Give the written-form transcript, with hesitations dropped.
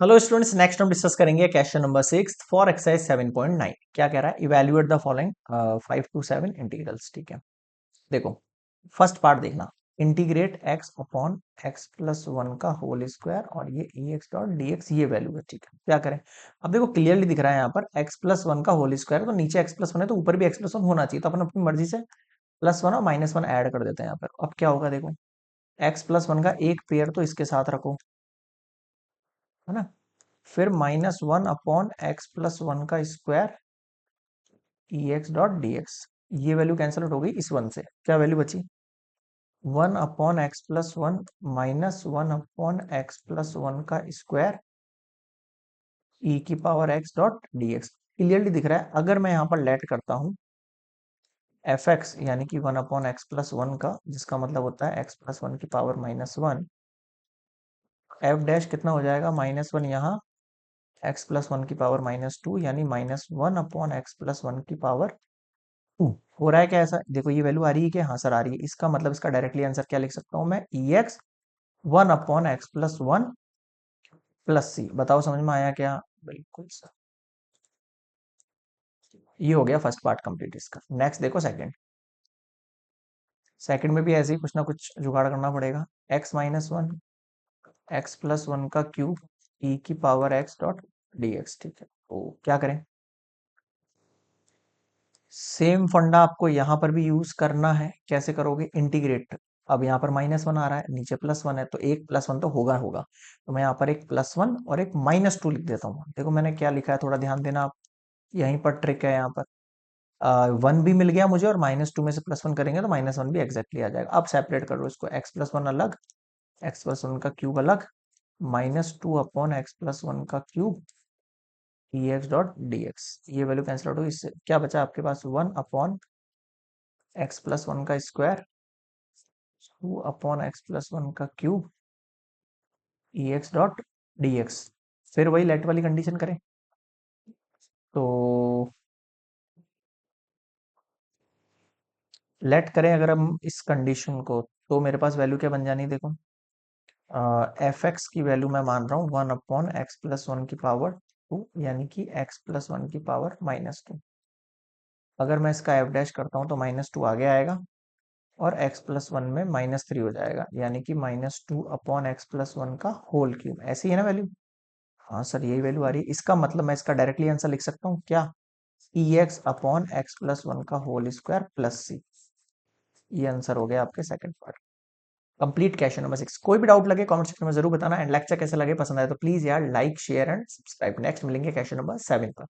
Hello students, next हम discuss करेंगे question number 6 for exercise 7.9। क्या कह रहा है? Evaluate the following 5 to 7 integrals. ठीक है, देखो फर्स्ट पार्ट देखना। Integrate x upon x plus one का होल स्क्वायर और ये ई एक्स डॉट डी एक्स ये वैल्यू है। ठीक है, क्या करें? अब देखो क्लियरली दिख रहा है यहाँ पर x प्लस वन का होल स्क्वायर, तो नीचे x प्लस वन है तो ऊपर भी x प्लस वन होना चाहिए, तो अपन अपनी मर्जी से प्लस वन और माइनस वन ऐड कर देते हैं यहाँ पर। अब क्या होगा देखो, x प्लस वन का एक पेयर तो इसके साथ रखो, है ना, फिर minus one upon x plus one का स्क्वायर ई एक्स डॉट डी एक्स। ये वैल्यू कैंसिल आउट हो गई इस वन से, क्या वैल्यू बची? One upon x plus one minus one upon x plus one का स्क्वायर ई की power x dot d x. Clearly दिख रहा है। अगर मैं यहाँ पर लेट करता हूँ एफ एक्स यानी कि one upon x plus one का, जिसका मतलब होता है एक्स प्लस वन की power minus one, F dash कितना हो जाएगा? माइनस वन यहाँ एक्स प्लस वन की पावर माइनस टू, यानी minus one upon x plus one की पावर टू। हो रहा है क्या ऐसा? देखो ये वैल्यू आ रही है क्या? हाँ सर आ रही है। इसका मतलब इसका डायरेक्टली आंसर क्या लिख सकता हूँ मैं? E x one upon x plus one plus c. बताओ समझ में आया क्या? बिल्कुल सर। ये हो गया फर्स्ट पार्ट कंप्लीट इसका। नेक्स्ट देखो सेकंड। सेकंड में भी ऐसे ही कुछ ना कुछ जुगाड़ करना पड़ेगा। X minus one x plus one का क्यूब ई की power x dot d x. ठीक है, तो क्या करें? सेम फंडा आपको यहाँ पर भी यूज करना है। कैसे करोगे? इंटीग्रेट। अब यहाँ पर माइनस वन आ रहा है, नीचे प्लस वन है, तो एक प्लस वन तो होगा होगा, तो मैं यहाँ पर एक प्लस वन और एक माइनस टू लिख देता हूँ। देखो मैंने क्या लिखा है, थोड़ा ध्यान देना आप। यहीं पर ट्रिक है यहाँ पर। वन भी मिल गया मुझे और माइनस टू में से प्लस वन करेंगे तो माइनस वन भी एग्जैक्टली आ जाएगा। अब सेपरेट करो इसको, एक्स प्लस वन अलग, एक्स प्लस वन का क्यूब अलग, minus two upon x plus one का cube e x dot d x. ये वैल्यू कैंसिल आउट होगी, इससे क्या बचा आपके पास? One upon x plus one का square two upon x plus one का cube e x dot d x. फिर वही लेट वाली कंडीशन करें तो लेट करें अगर हम इस कंडीशन को, तो मेरे पास वैल्यू क्या बन जानी है देखो। एफ एक्स की वैल्यू मैं मान रहा हूँ one upon x plus one की पावर टू, यानी कि एक्स प्लस वन की पावर माइनस टू। अगर मैं इसका एफ डैश करता हूँ तो माइनस टू आगे आएगा और x प्लस वन में माइनस थ्री हो जाएगा, यानी कि minus two upon x plus one का होल क्यूब। ऐसी है ना वैल्यू? हाँ सर यही वैल्यू आ रही है। इसका मतलब मैं इसका डायरेक्टली आंसर लिख सकता हूँ क्या? E x upon x plus one का होल स्क्वायर प्लस सी। ये आंसर हो गया आपके second part complete. Question number 6। कोई भी डाउट लगे कमेंट सेक्शन में जरूर बताना, एंड लेक्चर कैसे लगे पसंद आए तो प्लीज यार like share and subscribe. Next मिलेंगे क्वेश्चन नंबर 7 पर।